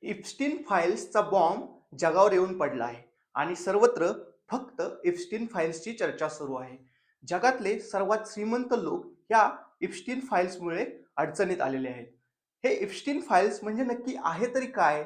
इप्स्टीन फाईल्सचा bomb जगावर येऊन पडला आहे आणि सर्वत्र फक्त इप्स्टीन फाईल्सची चर्चा सुरू आहे. जगातले सर्वात श्रीमंत लोक ह्या इप्स्टीन फाईल्समुळे अडचणीत आलेले आहेत. हे इप्स्टीन फाईल्स म्हणजे नक्की आहे तरी काय?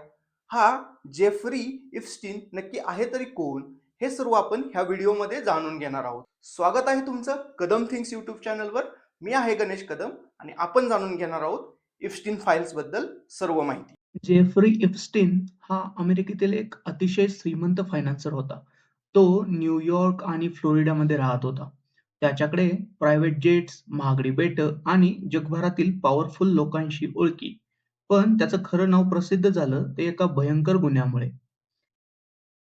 हा जेफ्री इप्स्टीन नक्की आहे तरी कोण? हे सर्व आपण ह्या व्हिडिओमध्ये जाणून घेणार आहोत. स्वागत आहे तुमचं कदम थिंग्स यूट्यूब चॅनलवर. मी आहे गणेश कदम आणि आपण जाणून घेणार आहोत इप्स्टीन फाईल्स बद्दल सर्व माहिती. जेफ्री इप्स्टीन हा अमेरिकेतील एक अतिशय श्रीमंत फायनान्सर होता. तो न्यूयॉर्क आणि फ्लोरिडामध्ये राहत होता. त्याच्याकडे प्रायव्हेट जेट्स, महागडी बेटं आणि जगभरातील पॉवरफुल लोकांशी ओळखी. पण त्याचं खरं नाव प्रसिद्ध झालं ते एका भयंकर गुन्ह्यामुळे.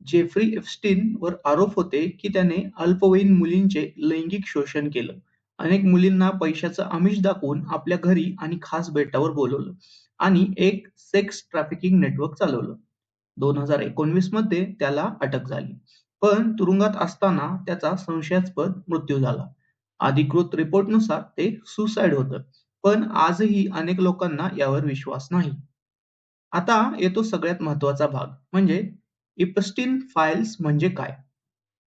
जेफ्री इप्स्टीन वर आरोप होते की त्याने अल्पवयीन मुलींचे लैंगिक शोषण केलं. अनेक मुलींना पैशाचं आमिष दाखवून आपल्या घरी आणि खास बेटावर बोलवलं आणि एक सेक्स ट्रॅफिकिंग नेटवर्क चालवलं. 2019 मध्ये त्याला अटक झाली. पण तुरुंगात असताना त्याचा संशयास्पद मृत्यू झाला. अधिकृत रिपोर्टनुसार ते सुसाईड होतं. पण आजही अनेक लोकांना यावर विश्वास नाही. आता येतो सगळ्यात महत्त्वाचा भाग म्हणजे इप्स्टीन फाइल्स म्हणजे काय?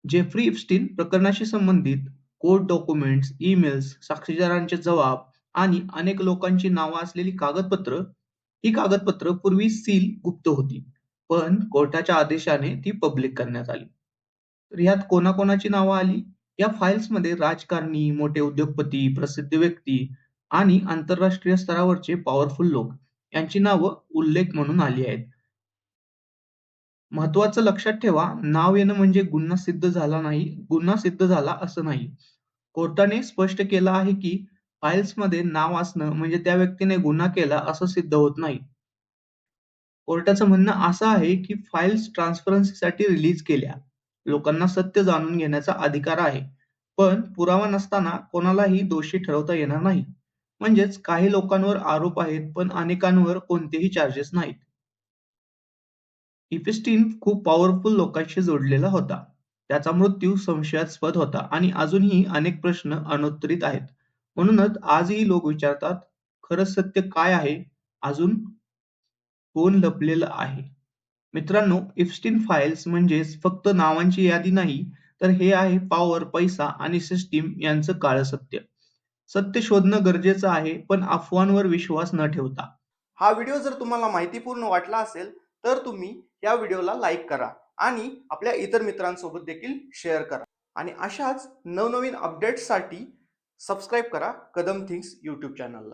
जेफ्री इप्स्टीन प्रकरणाशी संबंधित कोर्ट डॉक्युमेंट्स, ईमेल्स, साक्षीदारांचे जबाब आणि अनेक लोकांची नावं असलेली कागदपत्र. ही कागदपत्र पूर्वी सील गुप्त होती, पण कोर्टाच्या आदेशाने ती पब्लिक करण्यात आली. तर ह्यात कोणाकोणाची नावं आली? या फाईल्समध्ये राजकारणी, मोठे उद्योगपती, प्रसिद्ध व्यक्ती आणि आंतरराष्ट्रीय स्तरावरचे पॉवरफुल लोक यांची नावं उल्लेख म्हणून आली आहेत. महत्त्वाचं लक्षात ठेवा, नाव येणं म्हणजे गुन्हा सिद्ध झाला असं नाही. कोर्टाने स्पष्ट केलं आहे की फाईल्समध्ये नाव असणं म्हणजे त्या व्यक्तीने गुन्हा केला असं सिद्ध होत नाही. कोर्टाचं म्हणणं असं आहे की फाईल्स ट्रान्सपरन्सीसाठी रिलीज केल्या. लोकांना सत्य जाणून घेण्याचा अधिकार आहे. पण पुरावा नसताना कोणालाही दोषी ठरवता येणार नाही. म्हणजेच काही लोकांवर आरोप आहेत, पण अनेकांवर कोणतेही चार्जेस नाहीत. इप्स्टीन खूप पॉवरफुल लोकांशी जोडलेला होता. त्याचा मृत्यू संशयास्पद होता आणि अजूनही अनेक प्रश्न अनुत्तरित आहेत. म्हणूनच आजही लोक विचारतात, खरं सत्य काय आहे? अजून कोण लपलेलं आहे? मित्रांनो, इप्स्टीन फाईल्स म्हणजेच फक्त नावांची यादी नाही, तर हे आहे पॉवर, पैसा आणि सिस्टीम यांचं काळं सत्य. सत्य शोधणं गरजेचं आहे, पण अफवांवर विश्वास न ठेवता. हा व्हिडिओ जर तुम्हाला माहितीपूर्ण वाटला असेल तर तुम्ही या व्हिडिओला लाईक करा आणि आपल्या इतर मित्रांसोबत देखील शेअर करा आणि अशाच नवनवीन अपडेट्ससाठी सबस्क्राईब करा कदम थिंग्स यूट्यूब चॅनलला.